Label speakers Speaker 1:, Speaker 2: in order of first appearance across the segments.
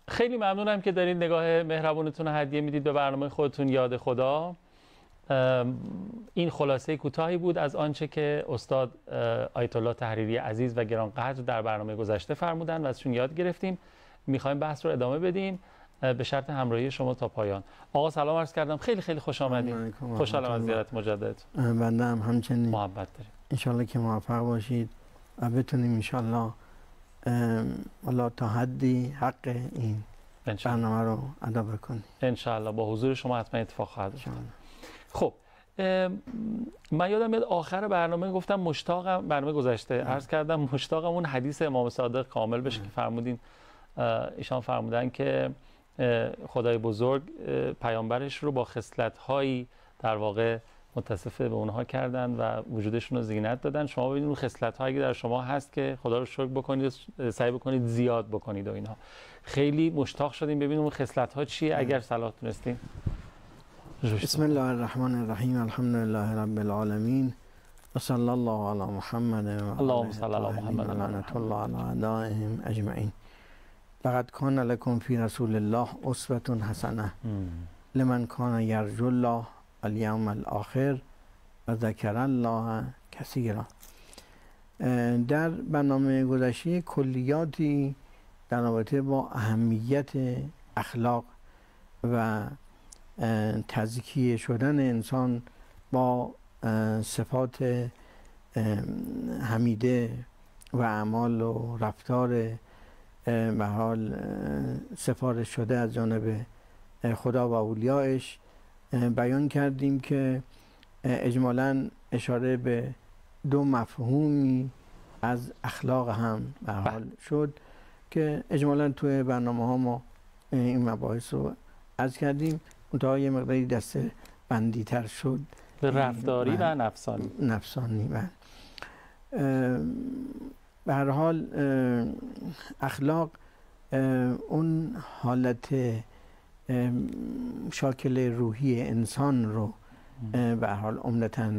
Speaker 1: خیلی ممنونم که دارین نگاه مهربونتون رو هدیه میدید به برنامه خودتون یاد خدا. این خلاصه کوتاهی بود از آنچه که استاد آیت الله تحریری عزیز و گرانقدر در برنامه گذشته فرمودن و ازشون یاد گرفتیم. میخوایم بحث رو ادامه بدیم به شرط همراهی شما تا پایان. آقا سلام عرض کردم، خیلی خیلی خوش آمدید. خوشحالم از زیارت مجدد.
Speaker 2: بنده هم همچنین
Speaker 1: محبت داریم.
Speaker 2: انشالله که موفق باشید و بتونیم انشالله والا تا حدی حق این برنامه رو ادا بکنیم.
Speaker 1: انشالله با حضور شما حتما اتفاق خواهد افتاد. خب من یادم میاد آخر برنامه گفتم مشتاقم، برنامه گذشته عرض کردم مشتاقم اون حدیث امام صادق کامل بشه که فرمودین. ایشان فرمودن که خدای بزرگ پیامبرش رو با خصلت‌هایی در واقع متصف به اونها کردن و وجودشون رو زینت دادن. شما ببینید اون خصلت‌ها اگه در شما هست که خدا رو شکر بکنید، سعی بکنید زیاد بکنید و اینها. خیلی مشتاق شدیم ببینیم اون خصلت‌ها چیه اگر صلاح دونستین.
Speaker 2: بسم الله الرحمن الرحیم، الحمد لله رب العالمین و صلی الله علی محمد و
Speaker 1: اللهم صل علی محمد
Speaker 2: و لعنت الله علی اعدائهم اجمعین. لقد کان لکم فی رسول الله اسوة حسنه لمن کان یرجو الله الیوم الاخر و ذکر الله کثیرا. در برنامه گذشته کلیاتی در رابطه با اهمیت اخلاق و تزکیه شدن انسان با صفات حمیده و اعمال و رفتار به حال سفارش شده از جانب خدا و اولیاءش بیان کردیم که اجمالاً اشاره به دو مفهومی از اخلاق هم به حال شد که اجمالاً توی برنامه ها ما این مباحث رو عرض کردیم. منتها یه مقداری دسته بندی تر شد
Speaker 1: به رفتاری و نفسانی.
Speaker 2: به هر حال اخلاق اون حالت شاکل روحی انسان رو به هر حال عمدتاً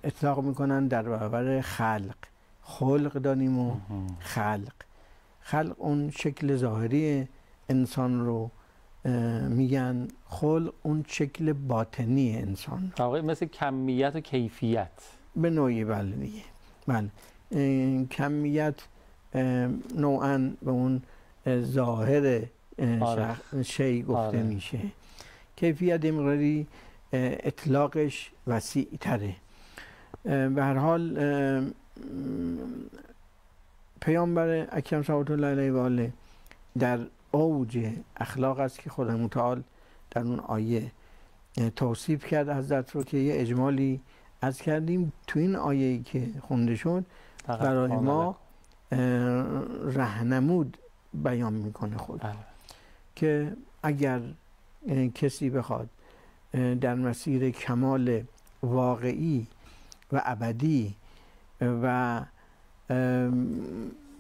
Speaker 2: اطلاق میکنن در برابر خلق. خلق داریم و خلق اون شکل ظاهری انسان رو میگن، خلق اون شکل باطنی انسان
Speaker 1: در واقع مثل کمیت و کیفیت
Speaker 2: به نوعی. بله کمیت نوعاً به اون ظاهر شی گفته میشه. کیفیت مقداری اطلاقش وسیع تره. به هر حال پیامبر اکرم صلوات الله علیه و آله در اوج اخلاق است که خدا متعال در اون آیه توصیف کرد حضرت رو که یه اجمالی از کردیم. تو این آیه‌ای که خونده شد برای ما راهنمود بیان میکنه خود که اگر کسی بخواد در مسیر کمال واقعی و ابدی و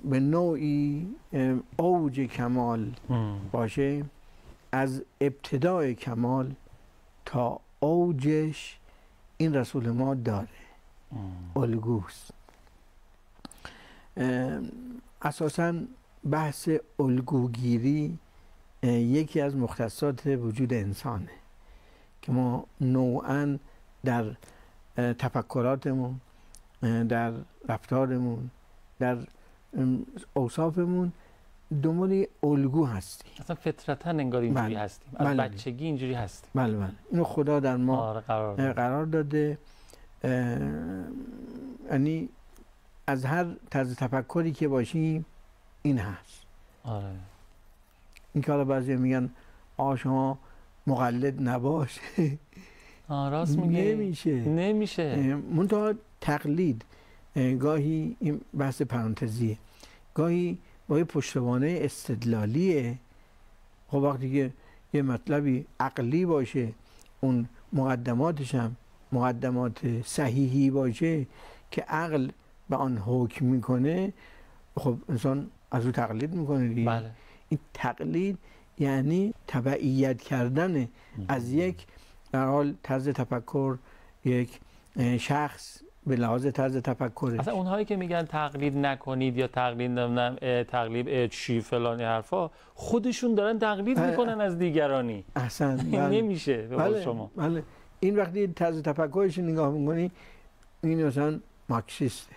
Speaker 2: به نوعی اوج کمال باشه، از ابتدای کمال تا اوجش این رسول ما داره، الگوست. اساساً بحث الگوگیری یکی از مختصات وجود انسانه که ما نوعاً در تفکراتمون، در رفتارمون، در اوصافمون دنبال الگو هستیم.
Speaker 1: اصلا فطرتاً انگار اینجوری هستیم، از بچگی اینجوری هستیم.
Speaker 2: بله اینو خدا در ما قرار داده. یعنی از هر طرز تفکری که باشیم این هست. این که حالا بعضی میگن شما مقلد نباش.
Speaker 1: راست میگه. نمیشه.
Speaker 2: منتها تقلید گاهی این بحث پرانتزیه، گاهی با یه پشتوانه استدلالیه. خب وقتی که یه مطلبی عقلی باشه، اون مقدماتش هم مقدمات صحیحی باشه که عقل به آن حکم میکنه، خب انسان از او تقلید میکنه دیگه.
Speaker 1: بله.
Speaker 2: این تقلید یعنی تبعیت کردن از یک در حال طرز تفکر، یک شخص به لحاظ طرز تفکرش.
Speaker 1: اصلا اونهایی که میگن تقلید نکنید یا تقلید نمیدونم تقلید چی فلانی حرفا، خودشون دارن تقلید میکنن از دیگرانی.
Speaker 2: احسن.
Speaker 1: نمیشه به قول شما.
Speaker 2: بله. این وقتی طرز تفکرش نگاه میکنی، این مثلا مارکسیسته،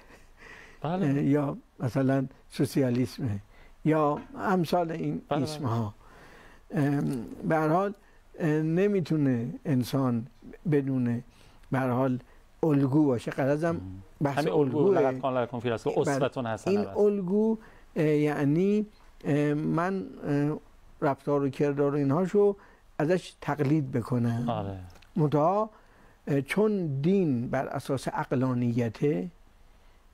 Speaker 1: بله.
Speaker 2: یا مثلا سوسیالیسمه یا امثال این
Speaker 1: بله.
Speaker 2: اسمها. به هر حال نمیتونه انسان بدون به هر حال الگو باشه. غرضم بحث
Speaker 1: همین الگو
Speaker 2: الگوه.
Speaker 1: لقد کان لکم فی رسول اسوة حسنه.
Speaker 2: این الگو یعنی من رفتار و کردار و اینهاشو ازش تقلید بکنم.
Speaker 1: آره.
Speaker 2: منتها چون دین بر اساس عقلانیته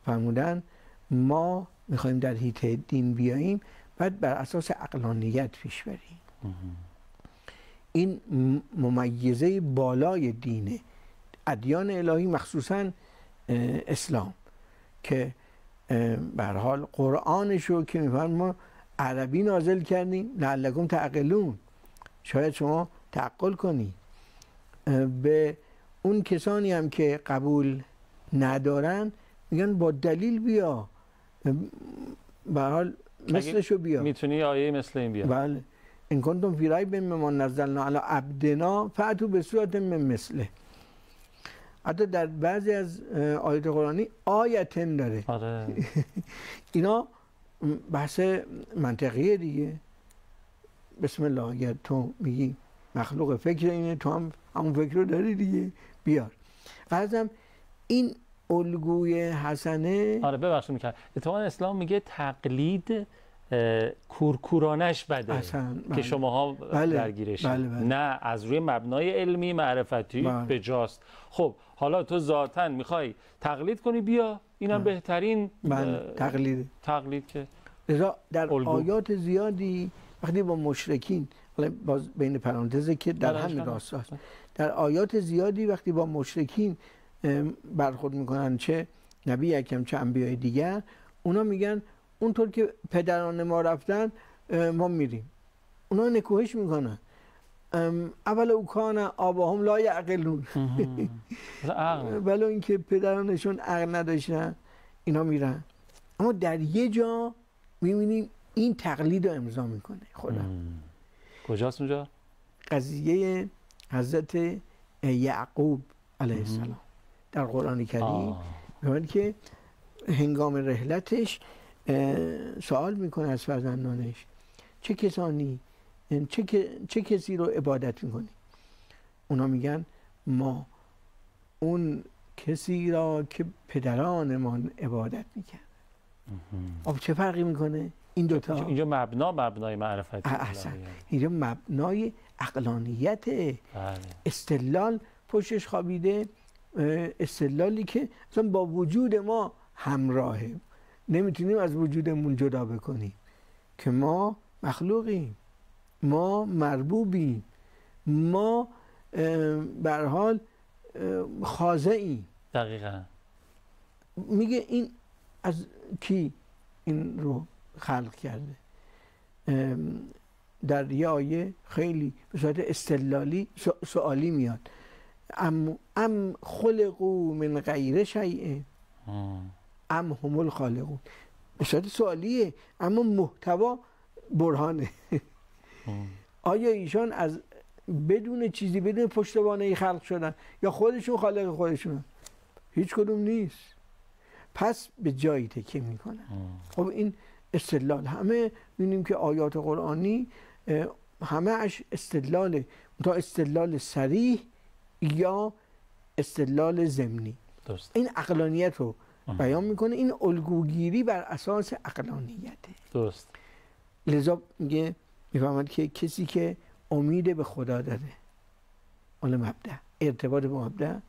Speaker 2: فرمودن، ما میخوایم در حیطه دین بیاییم، باید بر اساس عقلانیت پیش بریم. این ممیزه بالای دینه ادیان الهی، مخصوصا اسلام، که به هر حال قرآنشو که میفرمایند ما عربی نازل کردیم لعلکم تعقلون، شاید شما تعقل کنی. به اون کسانی هم که قبول ندارن میگن با دلیل بیا، به هر حال مثلشو بیا.
Speaker 1: میتونی آیه مثل این بیا.
Speaker 2: بله. ان کنتم فی ریب مما نزلنا علی عبدنا فأتوا بسورة من مثله. حتی در بعضی از آیات قرآنی آیتن داره.
Speaker 1: آره.
Speaker 2: اینا بحث منطقیه دیگه. بسم الله، اگر تو میگی مخلوق فکر اینه، تو هم همون فکر رو داری دیگه، بیار. قصدم این الگوی حسنه.
Speaker 1: آره ببخشید میکنم. اتفاقا اسلام میگه تقلید کورکورانش بده. که شماها درگیرش.
Speaker 2: بله.
Speaker 1: نه، از روی مبنای علمی معرفتی به جاست. خب حالا تو ذاتاً میخوای تقلید کنی، بیا، اینم بهترین تقلید که
Speaker 2: لذا در آیات زیادی وقتی با مشرکین، باز بین پرانتزه که در همین راستا است، در آیات زیادی وقتی با مشرکین برخورد میکنن، چه نبی اکرم چه انبیای دیگر، اونا میگن اونطور که پدران ما رفتن ما میریم. اونا نکوهش میکنن. اول او کان آباهم لا یعقلون، ولی اینکه پدرانشون عقل نداشتن اینا میرن. اما در یه جا میبینیم این تقلید رو امضا میکنه خدا.
Speaker 1: کجاست اونجا؟
Speaker 2: قضیه حضرت یعقوب علیه السلام در قرآن کریم میگه که هنگام رحلتش سوال میکنه از فرزندانش چه کسانی، چه کسی رو عبادت میکنی؟ اونا میگن ما اون کسی را که پدرانمان عبادت میکرد. خب چه فرقی میکنه این دوتا؟
Speaker 1: اینجا مبنای معرفتی،
Speaker 2: احسن، اینجا مبنای عقلانیت. استدلال پشتش خوابیده، استدلالی که اصلا با وجود ما همراهه، نمیتونیم از وجودمون جدا بکنیم که ما مخلوقیم، ما مربوبیم، ما به هر حال خاضعیم.
Speaker 1: دقیقاً.
Speaker 2: میگه این از کی این رو خلق کرده؟ در یه آیه خیلی به صورت استدلالی سوالی میاد، ام خلقو من غیر شیء ام هم الخالقون. به صورت سوالیه اما محتوا برهانه. آیا ایشان از بدون چیزی، بدون پشتوانه خلق شدن یا خودشون خالق خودشون؟ هیچ کدوم نیست. پس به جایی تکیه میکنن. خب این استدلال همه می‌بینیم که آیات قرآنی همه اش استدلاله، تا استدلال صریح یا استدلال ضمنی.
Speaker 1: درست.
Speaker 2: این عقلانیت رو بیان میکنه. این الگوگیری بر اساس عقلانیته.
Speaker 1: درست.
Speaker 2: لذا میگه میفهمد که کسی که امید به خدا داره، اون مبدأ، ارتباط با مبدأ،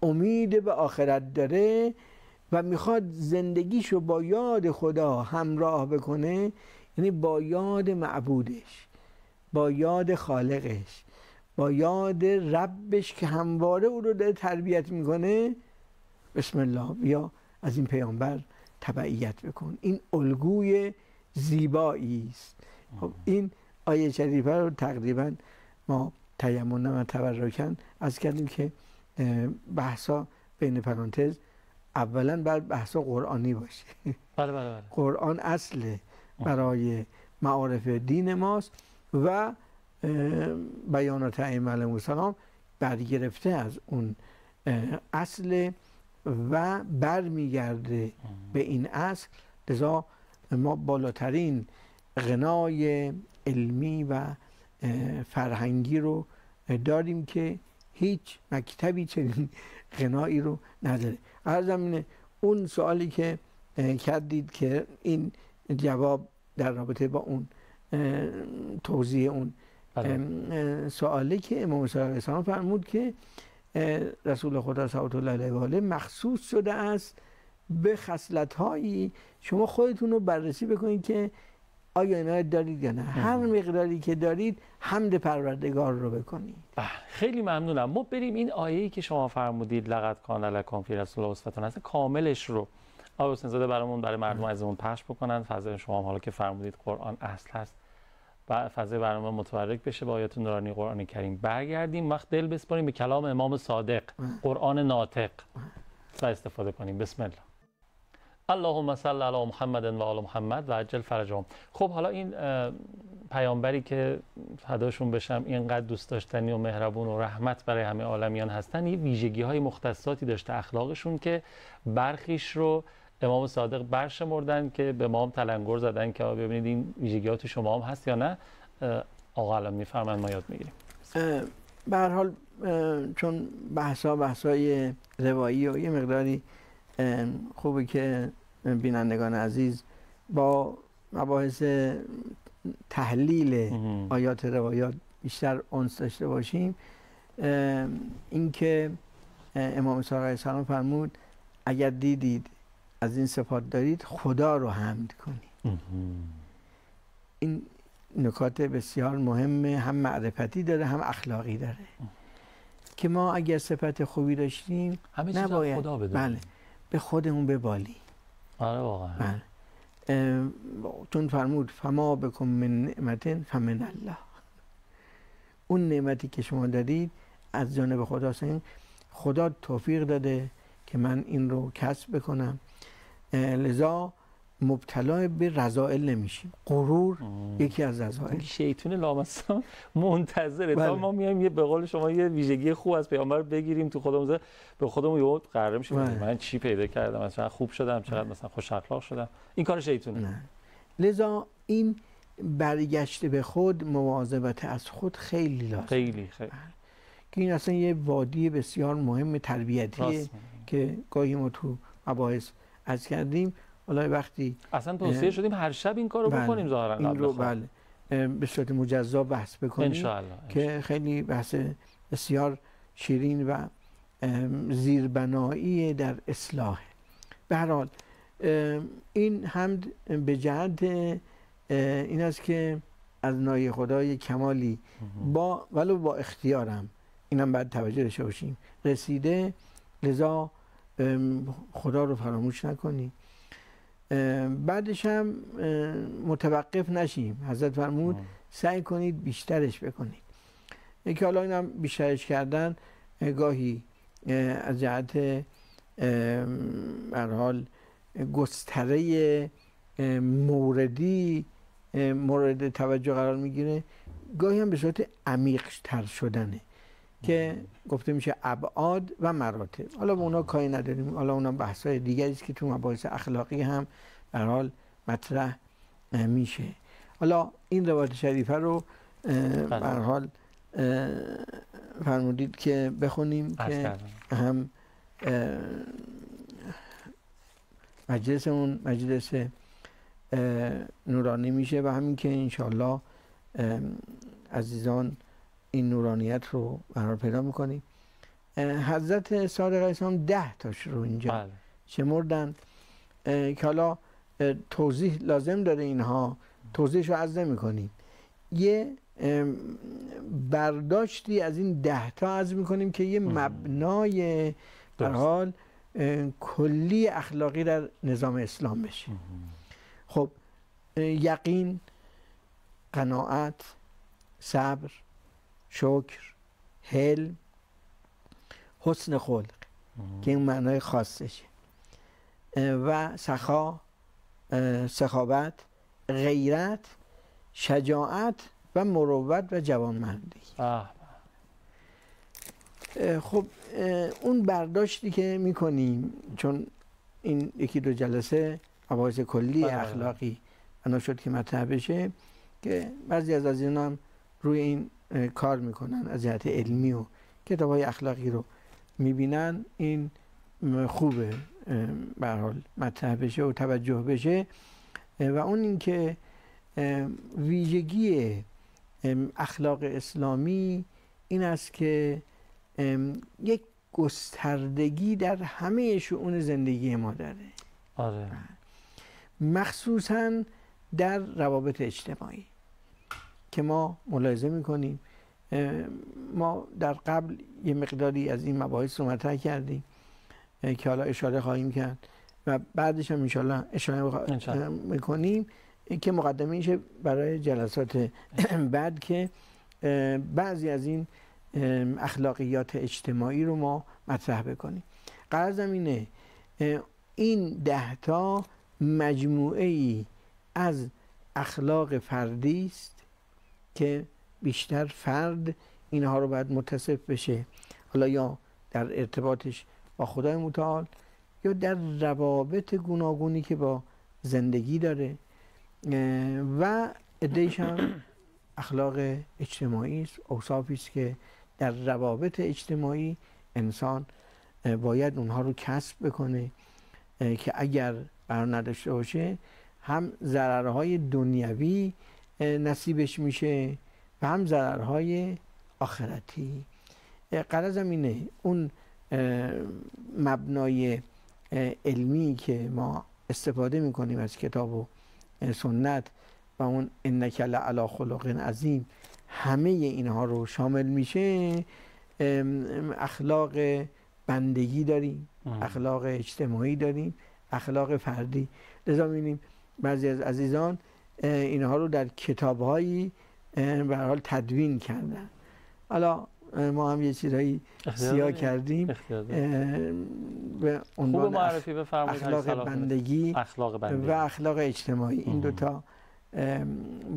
Speaker 2: امید به آخرت داره و میخواد زندگیشو با یاد خدا همراه بکنه، یعنی با یاد معبودش، با یاد خالقش، با یاد ربش که همواره او رو داره تربیت میکنه، بسم الله بیا از این پیامبر تبعیت بکن. این الگوی زیبایی است. خب این آیه شریفه رو تقریبا ما تیمنا و تبرکن از کردیم که بحثا بین پرانتز اولا باید بحث قرآنی باشه.
Speaker 1: بله بله بله.
Speaker 2: قرآن اصل برای معارف دین ماست و بیانات ائمه علیهم السلام برگرفته از اون اصل و برمیگرده به این اصل. لذا ما بالاترین غنای علمی و فرهنگی رو داریم که هیچ مکتبی چنین غنایی رو نداره. عرضم اینه اون سوالی که کردید که این جواب در رابطه با اون توضیح اون سوالی که امام صادق علیه السلام فرمود که رسول خدا صلوات الله علیه و آله مخصوص شده است به خصلت‌هایی، شما خودتون رو بررسی بکنید که آیا اینا دارید یا نه. هر مقداری که دارید حمد پروردگار رو بکنید.
Speaker 1: خیلی ممنونم. ما بریم این آیه‌ای که شما فرمودید لقد کان لکم فی رسول الله اسوة حسنه کاملش رو آقای حسین زاده برامون برای مردم عزیزمون پخش بکنن. فضای شما هم حالا که فرمودید قرآن اصل هست و فضای برنامه متبرک بشه با آیات نورانی قرآن کریم. برگردیم وقت دل بسپاریم به کلام امام صادق، قرآن ناطق و استفاده کنیم. بسم الله. اللهم صل علی محمد و آل محمد و عجل فرجهم. خب حالا این پیامبری که فداشون بشم اینقدر دوست داشتنی و مهربون و رحمت برای همه عالمیان هستن، یه ویژگی‌های مختصاتی داشته اخلاقشون که برخیش رو امام صادق برشمردن که به ما هم تلنگر زدن که ببینید این ویژگی‌ها تو شما هم هست یا نه. آقا الان میفرمایند ما یاد میگیریم.
Speaker 2: به هر حال چون بحثای روایی و یه مقداری خوبه که بینندگان عزیز با مباحث تحلیل آیات روایات بیشتر انس داشته باشیم. اینکه امام صادق علیه السلام فرمود اگر دیدید از این صفات دارید خدا رو حمد کنید. این نکات بسیار مهمه، هم معرفتی داره هم اخلاقی داره که ما اگر صفت خوبی داشتیم
Speaker 1: نباید خدا بدونیم.
Speaker 2: بله به خودمون ببالیم.
Speaker 1: آره واقعا.
Speaker 2: بله. چون فرمود فما بکم من نعمت فمن الله. اون نعمتی که شما دارید از جانب خداست. خدا توفیق داده که من این رو کسب بکنم. لذا مبتلا به رذائل نمیشیم. غرور یکی از رذائل.
Speaker 1: شیطان لامصب منتظره تا ما میایم یه به قول شما یه ویژگی خوب از پیامبر بگیریم تو خودمون، به خودمون یهو قراره میشیم من چی پیدا کردم، مثلا خوب شدم، چقدر مثلا خوش اخلاق شدم. این کار شیطونه.
Speaker 2: لذا این برگشت به خود، مواظبت از خود خیلی لازمه.
Speaker 1: خیلی
Speaker 2: که این اصلا یه وادی بسیار مهم تربیتیه که گاهی ما تو مباحث عرض کردیم. حالا وقتی
Speaker 1: اصلا توصیه شدیم هر شب این کارو بکنیم ظاهرا
Speaker 2: این رو بله به صورت مجزا بحث بکنیم
Speaker 1: انشاءالله.
Speaker 2: که خیلی بحث بسیار شیرین و زیربنایی در اصلاح. به هر حال این حمد به جهت این است که از نای خدای کمالی ولو با اختیارم، اینم باید توجه داشته باشیم، رسیده. لذا خدا رو فراموش نکنیم. بعدش هم متوقف نشیم. حضرت فرمود سعی کنید بیشترش بکنید. که حالا اینم بیشترش کردن گاهی از جهت به هر حال گستره موردی مورد توجه قرار میگیره، گاهی هم به صورت عمیق تر شدنه که گفته میشه ابعاد و مراتب. حالا به اونا کاری نداریم، حالا اونا بحث‌های دیگری است که تو مباحث اخلاقی هم به هر حال مطرح میشه. حالا این روایت شریفه رو به هر حال فرمودید که بخونیم که هم مجلسمون مجلس نورانی میشه و همین که انشاءالله عزیزان این نورانیت رو برقرار پیدا میکنیم. حضرت صادق علیه السلام 10 تاش رو اینجا شمردن که حالا توضیح لازم داره، اینها توضیحش رو عرض نمی‌کنیم. یه برداشتی از این 10 تا عرض می‌کنیم که یه مبنای در حال کلی اخلاقی در نظام اسلام بشه. خب یقین، قناعت، صبر، شکر، حلم، حسن خلق که این معنای خاصشه. و سخاوت، غیرت، شجاعت و مروت و جوانمردی. خب اون برداشتی که میکنیم، چون این یکی دو جلسه مباحث کلی اخلاقی بنا شد که مطرح بشه، که بعضی از عزیزان هم روی این کار میکنن، از جهت علمی و کتاب‌های اخلاقی رو میبینن، این خوبه به هر حال مطرح بشه و توجه بشه. و اون این که ویژگی اخلاق اسلامی این است که یک گستردگی در همه شؤون زندگی ما داره.
Speaker 1: آره.
Speaker 2: مخصوصاً در روابط اجتماعی که ما ملاحظه میکنیم. ما در قبل یه مقداری از این مباحث رو مطرح کردیم که حالا اشاره خواهیم کرد و بعدش هم انشالله اشاره میکنیم که مقدمه میشه برای جلسات بعد که بعضی از این اخلاقیات اجتماعی رو ما مطرح بکنیم. غرضم اینه این 10 تا مجموعه ای از اخلاق فردی است که بیشتر فرد اینها رو باید متصف بشه، حالا یا در ارتباطش با خدای متعال یا در روابط گوناگونی که با زندگی داره، و عده‌ایش هم اخلاق اجتماعی است، اوصافی است که در روابط اجتماعی انسان باید اونها رو کسب بکنه که اگر قرار نداشته باشه هم ضررهای دنیوی نصیبش میشه و هم ضررهای آخرتی. غرضم اینه اون مبنای علمی که ما استفاده میکنیم از کتاب و سنت و اون انک لعلی خلق عظیم، همه اینها رو شامل میشه. اخلاق بندگی داریم، اخلاق اجتماعی داریم، اخلاق فردی. لذا می‌بینیم بعضی از عزیزان اینها رو در کتاب‌هایی به هر حال تدوین کردن. حالا ما هم یه چیزایی سیاه کردیم به عنوان
Speaker 1: معرفی بفرمایید
Speaker 2: اخلاق بندگی و اخلاق اجتماعی. این دوتا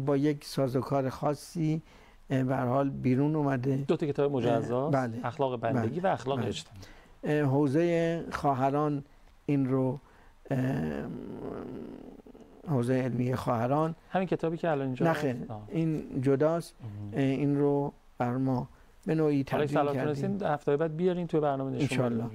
Speaker 2: با یک سازوکار خاصی به هر حال بیرون اومده.
Speaker 1: 2 تا کتاب مجزا،
Speaker 2: بله.
Speaker 1: اخلاق بندگی و اخلاق اجتماعی.
Speaker 2: حوزه خواهران این رو، حوزه علمی خواهران،
Speaker 1: همین کتابی که الان اینجا
Speaker 2: نخیر این جداست، این رو بر ما به نوعی تدوین کردیم.
Speaker 1: هفته بعد بیارین توی برنامه نشون
Speaker 2: انشالله.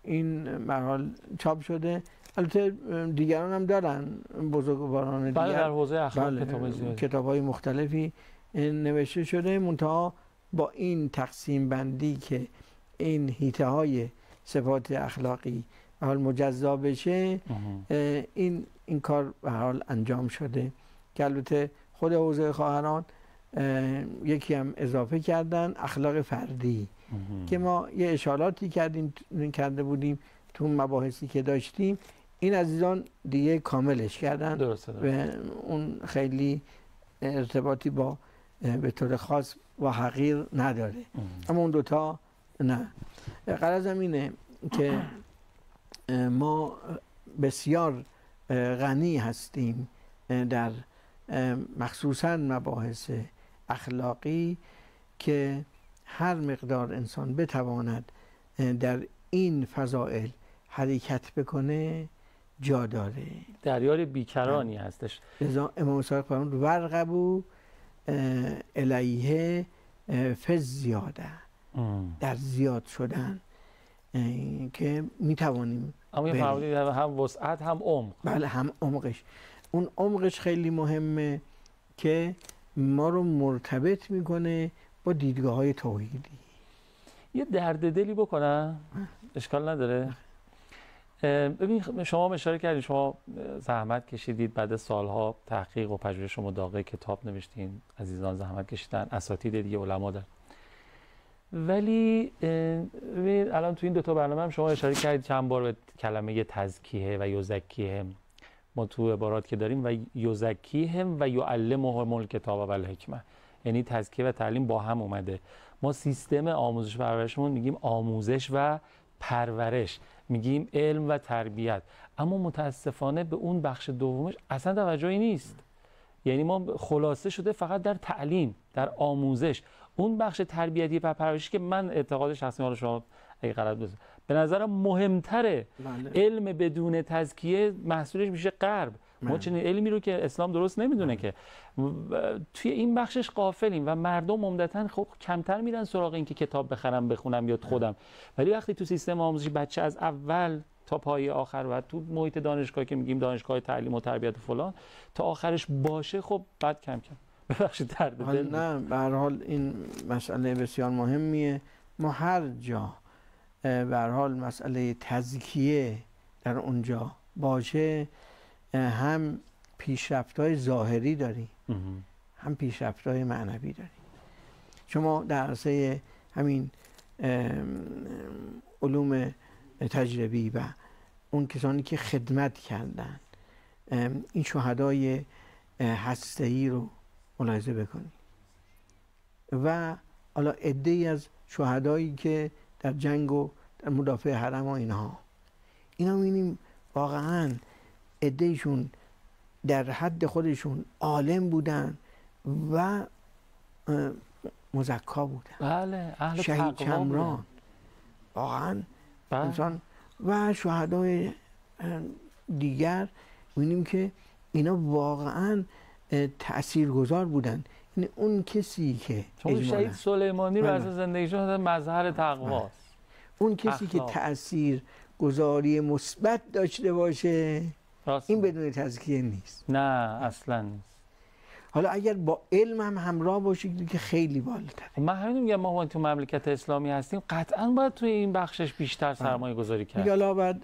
Speaker 2: این به هر حال چاپ شده. البته دیگران هم دارن، بزرگواران دیگر
Speaker 1: در حوزه اخلاق
Speaker 2: کتاب‌های مختلفی نوشته شده، منتها با این تقسیم بندی که این حیطه‌های صفات اخلاقی به حال مجزا بشه، این کار به حال انجام شده که البته خود حوزه خواهران یکی هم اضافه کردن، اخلاق فردی، که ما یه اشاراتی کرده بودیم تو مباحثی که داشتیم. این عزیزان دیگه کاملش کردن.
Speaker 1: درسته.
Speaker 2: و اون خیلی ارتباطی با به طور خاص با حقیر نداره، اما اون دوتا نه. غرضم اینه که ما بسیار غنی هستیم در مخصوصا مباحث اخلاقی که هر مقدار انسان بتواند در این فضائل حرکت بکنه جا داره.
Speaker 1: دریار بیکرانی هستش.
Speaker 2: لذا امام صادق فرمود ورغبوا الیه فی زیاده، در زیاد شدن که میتوانیم.
Speaker 1: اما این فرمودید هم وسعت هم عمق.
Speaker 2: بله، هم عمقش. اون عمقش خیلی مهمه که ما رو مرتبط میکنه با دیدگاه‌های توحیدی.
Speaker 1: یه درد دلی بکنم اشکال نداره. ببین شما اشاره کردید، شما زحمت کشیدید، بعد سالها تحقیق و پژوهش و مداقه کتاب نوشتین، عزیزان زحمت کشیدن، اساتید دیگه علما دارن. ولی ببین الان تو این 2 تا برنامه هم شما اشاره کردید چند بار به کلمه تزکیه و یزکیهم. ما تو عبارات که داریم و یزکیهم و یعلمهم الکتاب و الحکمه، یعنی تزکیه و تعلیم با هم اومده. ما سیستم آموزش و پرورشمون میگیم آموزش و پرورش. میگیم علم و تربیت، اما متاسفانه به اون بخش دومش اصلا توجهی نیست. یعنی ما خلاصه شده فقط در تعلیم، در آموزش. اون بخش تربیتی و پرورشی که من اعتقاد شخصی، حالا شما اگه غلط بزنید، به نظرم مهمتره. علم بدون تزکیه محصولش میشه غرب. ما چنین علمی رو که اسلام درست نمیدونه که توی این بخشش غافلیم و مردم عمدتاً خب کمتر میرن سراغ این که کتاب بخرم بخونم یا خودم. ولی وقتی تو سیستم آموزشی بچه از اول تا پای آخر و تو محیط دانشگاهی که میگیم دانشگاه تعلیم و تربیت و فلان تا آخرش باشه، خب بعد کم کم ببخشید درد دل.
Speaker 2: نه به هر حال این مسئله بسیار مهمیه. ما هر جا به هر حال مسئله تزکیه در اونجا باشه، هم پیشرفت‌های ظاهری داریم هم پیشرفت‌های معنوی داریم. شما در عرصه همین علوم تجربی و اون کسانی که خدمت کردن، این شهدای هسته‌ای رو ملاحظه بکنید و حالا عده‌ای از شهدایی که در جنگ و در مدافع حرم و اینا می‌بینیم واقعاً عده‌ایشون در حد خودشون عالم بودن و مزکا بودن.
Speaker 1: بله، اهل
Speaker 2: شهید
Speaker 1: تقوا
Speaker 2: کمران
Speaker 1: بودن.
Speaker 2: واقعاً
Speaker 1: بله.
Speaker 2: انسان و شهدای دیگر می‌بینیم که اینا واقعاً تاثیرگذار بودن. یعنی اون کسی که
Speaker 1: شهید سلیمانی رو
Speaker 2: بله.
Speaker 1: از زندگیشون مظهر تقواست.
Speaker 2: اون کسی که تأثیر گذاری مثبت داشته باشه، این بدون تزکیه نیست.
Speaker 1: نه اصلا نیست.
Speaker 2: حالا اگر با علم هم همراه باشه که خیلی بالاتره.
Speaker 1: من همین میگم، ما تو مملکت اسلامی هستیم، قطعا باید توی این بخشش بیشتر سرمایه گذاری کرد.
Speaker 2: حالا بعد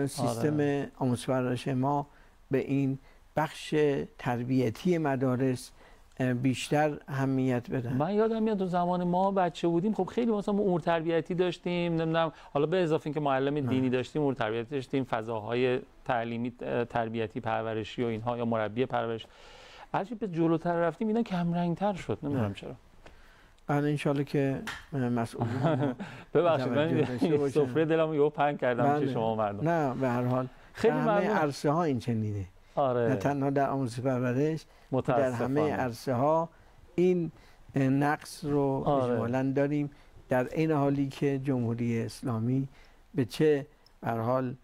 Speaker 2: سیستم آموزش پرورش ما به این بخش تربیتی مدارس بیشتر اهمیت بدن.
Speaker 1: من یادم میاد تو زمان ما بچه بودیم، خب خیلی مثلا امور تربیتی داشتیم، نمیدونم، حالا به اضافه اینکه معلم دینی داشتیم، امور تربیتی داشتیم، فضاهای تعلیمی تربیتی پرورشی و اینها، یا مربی پرورش. هرچی به جلوتر رفتیم اینا کم رنگ‌تر شد، نمیدونم چرا.
Speaker 2: بعد ان شاءالله که مسئولین
Speaker 1: ببخشید من سفره دلمو یهو پنگ کردم که شما مردم.
Speaker 2: نه به هر حال خیلی همه عرصه ها این چنینه.
Speaker 1: آره.
Speaker 2: نه تنها در آموزش پرورش، در همه عرصه ها این نقص رو اجمالاً داریم، در این حالی که جمهوری اسلامی به چه به هر حال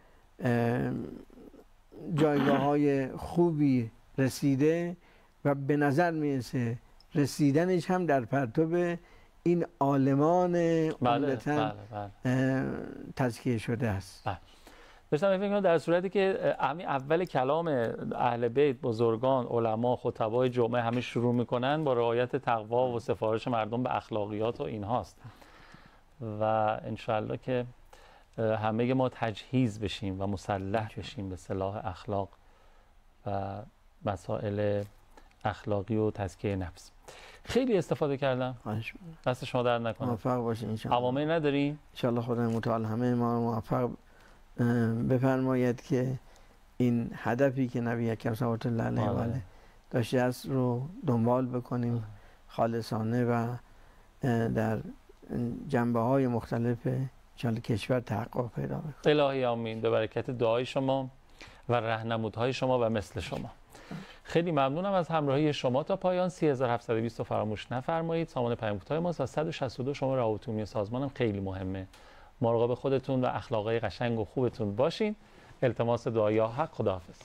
Speaker 2: جایگاه‌های خوبی رسیده و به نظر میرسه رسیدنش هم در پرتو این عالمان عمدتاً تزکیه شده است.
Speaker 1: داشتم فکر می‌کردم در صورتی که همین اول کلام اهل بیت، بزرگان، علما، خطبای جمعه همه شروع میکنن با رعایت تقوا و سفارش مردم به اخلاقیات و اینهاست و انشالله که همه ما تجهیز بشیم و مسلح بشیم به سلاح اخلاق و مسائل اخلاقی و تزکیه نفس. خیلی استفاده کردم. دست شما درد نکنه.
Speaker 2: موفق باشین ان شاء الله.
Speaker 1: عواملی نداری؟
Speaker 2: ان شاء الله خدای متعال همه ما موفق بفرماید که این هدفی که نبی اکرم صلوات الله علیه و آله داشته است رو دنبال بکنیم خالصانه و در جنبه‌های مختلف انشاءالله کشور تحقق پیدا بکنه.
Speaker 1: الهی آمین. به برکت دعای شما و راهنمودهای شما و مثل شما. خیلی ممنونم از همراهی شما تا پایان. 3720 رو فراموش نفرمایید. سامان پیام کوتاه ماست و 162 شما روابط عمومی سازمانم خیلی مهمه. مراقب خودتون و اخلاقای قشنگ و خوبتون باشین. التماس دعا یا حق. خداحافظ.